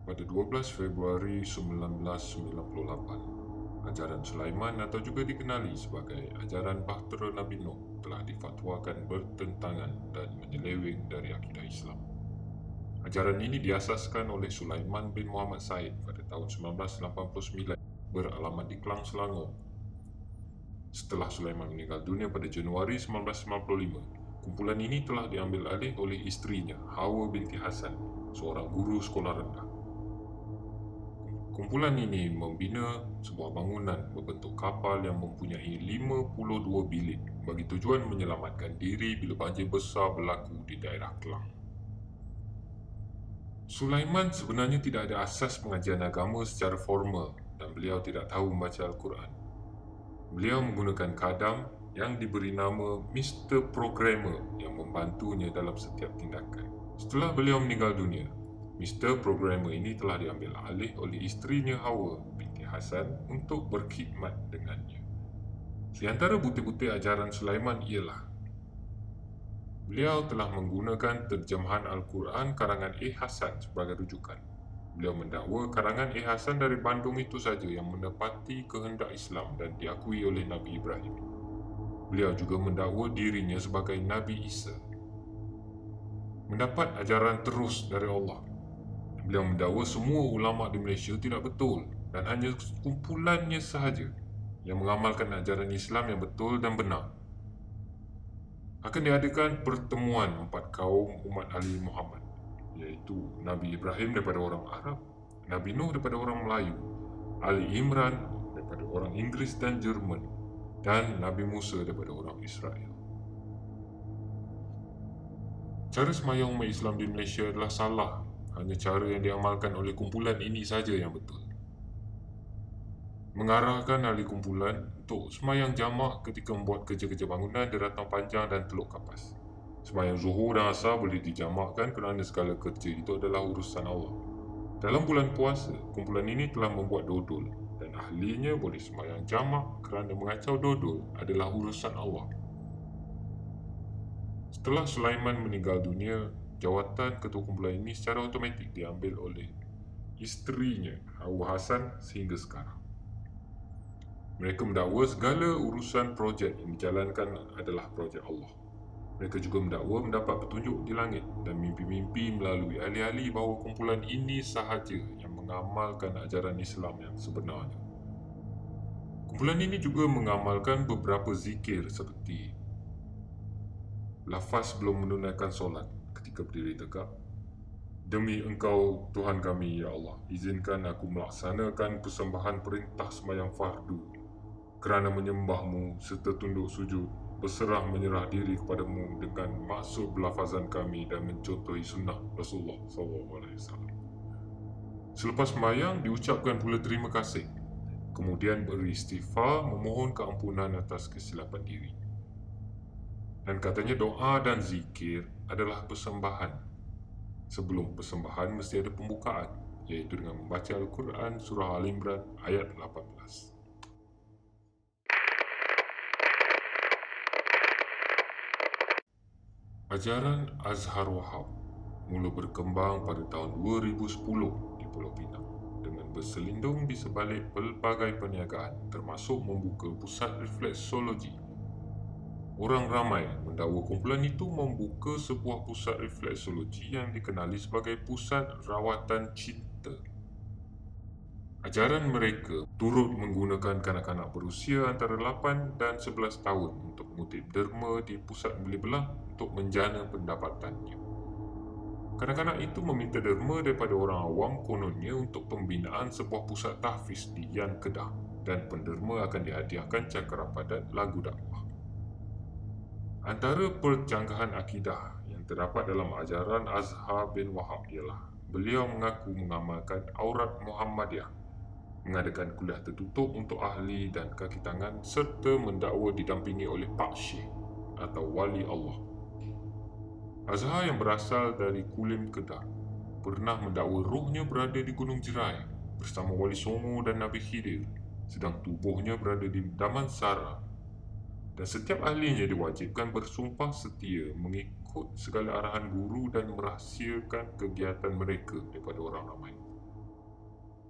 Pada 12 Februari 1998, ajaran Sulaiman atau juga dikenali sebagai ajaran Bahtera Nabi Nuh telah difatwakan bertentangan dan menyeleweng dari akidah Islam. Ajaran ini diasaskan oleh Sulaiman bin Muhammad Said pada tahun 1989 beralamat di Klang, Selangor. Setelah Sulaiman meninggal dunia pada Januari 1995, kumpulan ini telah diambil alih oleh istrinya, Hawa binti Hasan, seorang guru sekolah rendah. Kumpulan ini membina sebuah bangunan berbentuk kapal yang mempunyai 52 bilik bagi tujuan menyelamatkan diri bila banjir besar berlaku di daerah Klang. Sulaiman sebenarnya tidak ada asas pengajian agama secara formal dan beliau tidak tahu membaca Al-Quran. Beliau menggunakan khadam yang diberi nama Mr. Programmer yang membantunya dalam setiap tindakan. Setelah beliau meninggal dunia, Mr. Programmer ini telah diambil alih oleh isterinya Hawa binti Hasan untuk berkhidmat dengannya. Di antara butir-butir ajaran Sulaiman ialah beliau telah menggunakan terjemahan Al-Quran karangan A. Hasan sebagai rujukan. Beliau mendakwa karangan A. Hasan dari Bandung itu saja yang menepati kehendak Islam dan diakui oleh Nabi Ibrahim. Beliau juga mendakwa dirinya sebagai Nabi Isa. Mendapat ajaran terus dari Allah. Beliau mendakwa semua ulama di Malaysia tidak betul dan hanya kumpulannya sahaja yang mengamalkan ajaran Islam yang betul dan benar. Akan diadakan pertemuan 4 kaum umat ahli Muhammad, iaitu Nabi Ibrahim daripada orang Arab, Nabi Nuh daripada orang Melayu, Ali Imran daripada orang Inggeris dan Jerman, dan Nabi Musa daripada orang Israel. Cara sembahyang umat Islam di Malaysia adalah salah. Hanya cara yang diamalkan oleh kumpulan ini saja yang betul. Mengarahkan ahli kumpulan untuk sembahyang jamak ketika membuat kerja-kerja bangunan di Ratang Panjang dan Teluk Kapas. Sembahyang Zuhur dan Asar boleh dijamakkan kerana segala kerja itu adalah urusan Allah. Dalam bulan puasa, kumpulan ini telah membuat dodol dan ahlinya boleh sembahyang jamak kerana mengacau dodol adalah urusan Allah. Setelah Sulaiman meninggal dunia, jawatan ketua kumpulan ini secara automatik diambil oleh isterinya, Hawa Hasan, sehingga sekarang. Mereka mendakwa segala urusan projek yang dijalankan adalah projek Allah. Mereka juga mendakwa mendapat petunjuk di langit dan mimpi-mimpi melalui ahli-ahli bahawa kumpulan ini sahaja yang mengamalkan ajaran Islam yang sebenarnya. Kumpulan ini juga mengamalkan beberapa zikir seperti lafaz sebelum menunaikan solat ketika berdiri tegak. Demi Engkau Tuhan kami, Ya Allah, izinkan aku melaksanakan persembahan perintah sembahyang fardu kerana menyembahmu serta tunduk sujud, berserah menyerah diri kepadamu dengan maksud belafazan kami dan mencontohi sunnah Rasulullah SAW. Selepas sembahyang, diucapkan pula terima kasih. Kemudian beristighfar memohon keampunan atas kesilapan diri. Dan katanya doa dan zikir adalah persembahan. Sebelum persembahan mesti ada pembukaan, iaitu dengan membaca Al-Quran surah Al-Imran ayat 18. Ajaran Azhar Wahab mula berkembang pada tahun 2010 di Pulau Pinang dengan berselindung di sebalik pelbagai perniagaan termasuk membuka pusat refleksologi. Orang ramai mendakwa kumpulan itu membuka sebuah pusat refleksologi yang dikenali sebagai Pusat Rawatan Cinta. Ajaran mereka turut menggunakan kanak-kanak berusia antara 8 dan 11 tahun untuk mengutip derma di pusat beli belah untuk menjana pendapatannya. Kanak-kanak itu meminta derma daripada orang awam kononnya untuk pembinaan sebuah pusat tahfiz di Yan Kedah dan penderma akan dihadiahkan cakera padat lagu dakwah. Antara percanggahan akidah yang terdapat dalam ajaran Azhar bin Wahab ialah beliau mengaku mengamalkan aurat Muhammadiyah, mengadakan kuliah tertutup untuk ahli dan kaki tangan serta mendakwa didampingi oleh Pak Syekh atau Wali Allah. Azhar yang berasal dari Kulim, Kedah pernah mendakwa rohnya berada di Gunung Jerai bersama Wali Songo dan Nabi Khidir, sedang tubuhnya berada di Damansara. Dan setiap ahlinya diwajibkan bersumpah setia mengikut segala arahan guru dan merahsiakan kegiatan mereka daripada orang ramai.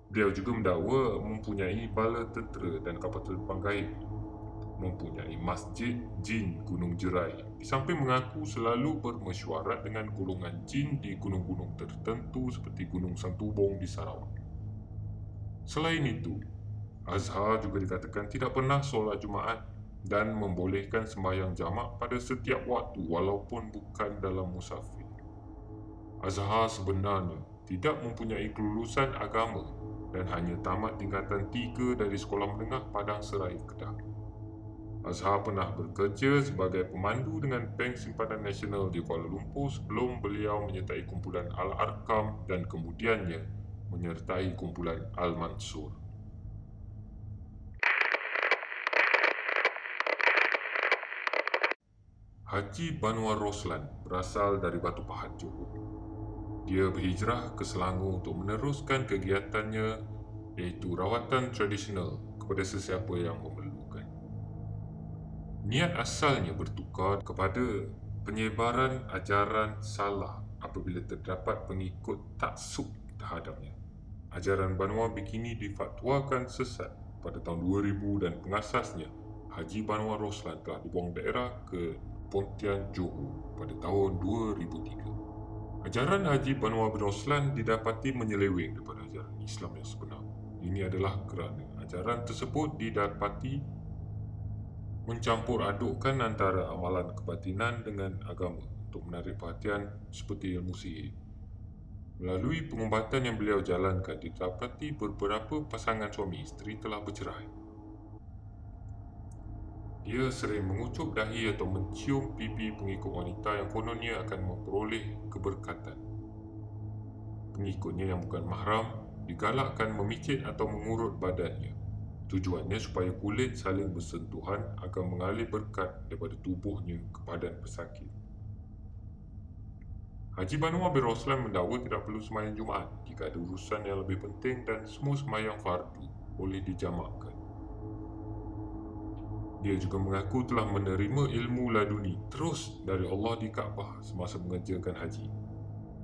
Beliau juga mendakwa mempunyai bala tentera dan kapal terbang gaib, mempunyai masjid jin Gunung Jerai, di samping mengaku selalu bermesyuarat dengan golongan jin di gunung-gunung tertentu seperti Gunung Santubong di Sarawak. Selain itu, Azhar juga dikatakan tidak pernah solat Jumaat dan membolehkan sembahyang jamak pada setiap waktu walaupun bukan dalam musafir. Azhar sebenarnya tidak mempunyai kelulusan agama dan hanya tamat tingkatan 3 dari Sekolah Menengah Padang Serai, Kedah. Azhar pernah bekerja sebagai pemandu dengan Bank Simpanan Nasional di Kuala Lumpur sebelum beliau menyertai kumpulan Al-Arkam dan kemudiannya menyertai kumpulan Al-Mansur. Haji Banwar Roslan berasal dari Batu Pahat, Johor. Dia berhijrah ke Selangor untuk meneruskan kegiatannya iaitu rawatan tradisional kepada sesiapa yang memerlukan. Niat asalnya bertukar kepada penyebaran ajaran salah apabila terdapat pengikut taksub terhadapnya. Ajaran Banwar Bikini difatwakan sesat pada tahun 2000 dan pengasasnya, Haji Banwar Roslan, telah dibuang daerah ke Pontian, Johor pada tahun 2003. Ajaran Haji Banwar bin Roslan didapati menyeleweng daripada ajaran Islam yang sebenar. Ini adalah kerana ajaran tersebut didapati mencampur adukkan antara amalan kebatinan dengan agama untuk menarik perhatian seperti ilmu sihir. Melalui pengubatan yang beliau jalankan, didapati beberapa pasangan suami isteri telah bercerai. Dia sering mengucup dahi atau mencium pipi pengikut wanita yang kononnya akan memperoleh keberkatan. Pengikutnya yang bukan mahram digalakkan memicit atau mengurut badannya. Tujuannya supaya kulit saling bersentuhan agar mengalir berkat daripada tubuhnya ke badan pesakit. Haji Banwar bin Roslan mendakwa tidak perlu sembahyang Jumaat jika ada urusan yang lebih penting dan semua sembahyang fardu boleh dijamakkan. Dia juga mengaku telah menerima ilmu laduni terus dari Allah di Kaabah semasa mengerjakan haji.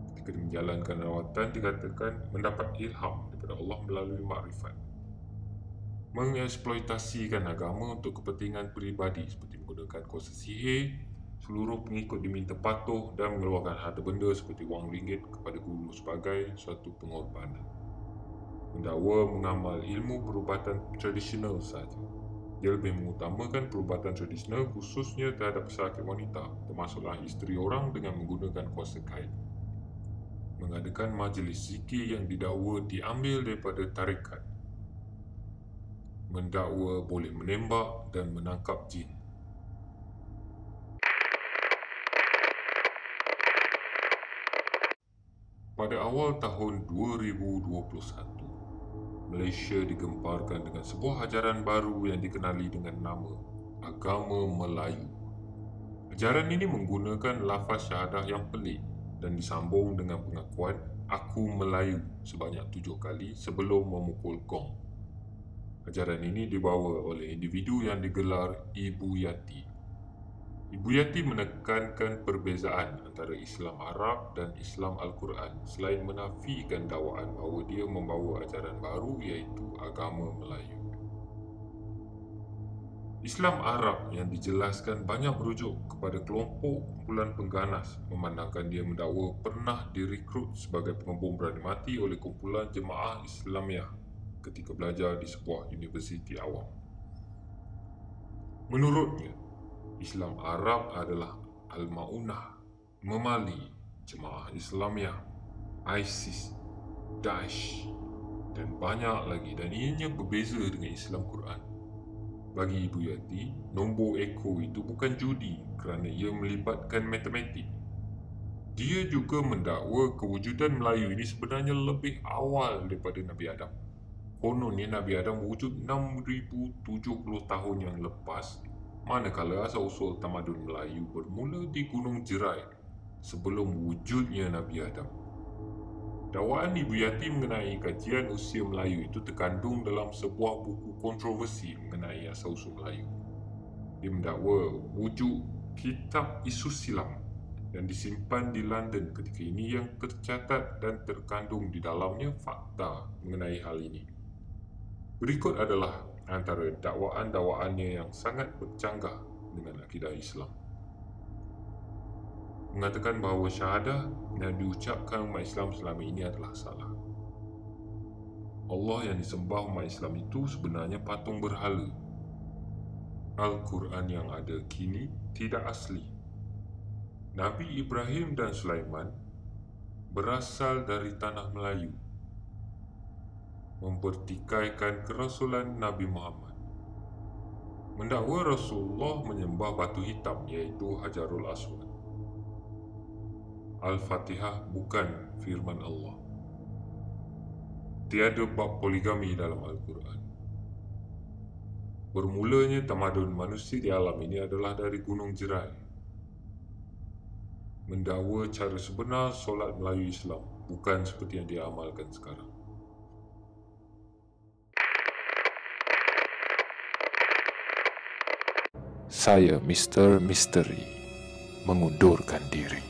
Ketika menjalankan rawatan, dikatakan mendapat ilham daripada Allah melalui makrifat. Mengeksploitasikan agama untuk kepentingan peribadi seperti menggunakan kuasa sihir, seluruh pengikut diminta patuh dan mengeluarkan harta benda seperti wang ringgit kepada guru sebagai suatu pengorbanan. Mendakwa mengamal ilmu perubatan tradisional sahaja. Dia lebih mengutamakan perubatan tradisional khususnya terhadap pesakit wanita, termasuklah isteri orang dengan menggunakan kuasa gaib. Mengadakan majlis zikir yang didakwa diambil daripada tarikat. Mendakwa boleh menembak dan menangkap jin. Pada awal tahun 2021, Malaysia digemparkan dengan sebuah ajaran baru yang dikenali dengan nama Agama Melayu. Ajaran ini menggunakan lafaz syahadah yang pelik dan disambung dengan pengakuan "Aku Melayu" sebanyak 7 kali sebelum memukul gong. Ajaran ini dibawa oleh individu yang digelar Ibu Yati. Ibu Yati menekankan perbezaan antara Islam Arab dan Islam Al-Quran selain menafikan dakwaan bahawa dia membawa ajaran baru iaitu agama Melayu. Islam Arab yang dijelaskan banyak merujuk kepada kelompok kumpulan pengganas memandangkan dia mendakwa pernah direkrut sebagai pengebom berani mati oleh kumpulan Jemaah Islamiah ketika belajar di sebuah universiti awam. Menurutnya, Islam Arab adalah Al-Ma'unah, Memali, Jemaah Islamiah, ISIS, Daesh dan banyak lagi, dan ianya berbeza dengan Islam Quran. Bagi Ibu Yati, nombor ekor itu bukan judi kerana ia melibatkan matematik. Dia juga mendakwa kewujudan Melayu ini sebenarnya lebih awal daripada Nabi Adam. Kononnya Nabi Adam wujud 6,070 tahun yang lepas, manakala asal-usul tamadun Melayu bermula di Gunung Jerai sebelum wujudnya Nabi Adam. Dakwaan Ibu Yati mengenai kajian usia Melayu itu terkandung dalam sebuah buku kontroversi mengenai asal-usul Melayu. Dia mendakwa wujud kitab isu silam yang disimpan di London ketika ini yang tercatat dan terkandung di dalamnya fakta mengenai hal ini. Berikut adalah antara dakwaan-dakwaannya yang sangat bercanggah dengan akidah Islam. Mengatakan bahawa syahadah yang diucapkan umat Islam selama ini adalah salah. Allah yang disembah umat Islam itu sebenarnya patung berhala. Al-Quran yang ada kini tidak asli. Nabi Ibrahim dan Sulaiman berasal dari tanah Melayu, mempertikaikan kerasulan Nabi Muhammad. Mendakwa Rasulullah menyembah batu hitam iaitu Hajarul Aswad. Al-Fatihah bukan firman Allah. Tiada bab poligami dalam Al-Quran. Bermulanya tamadun manusia di alam ini adalah dari Gunung Jerai. Mendakwa cara sebenar solat Melayu Islam bukan seperti yang diamalkan sekarang. Saya Mr. Misteri mengundurkan diri.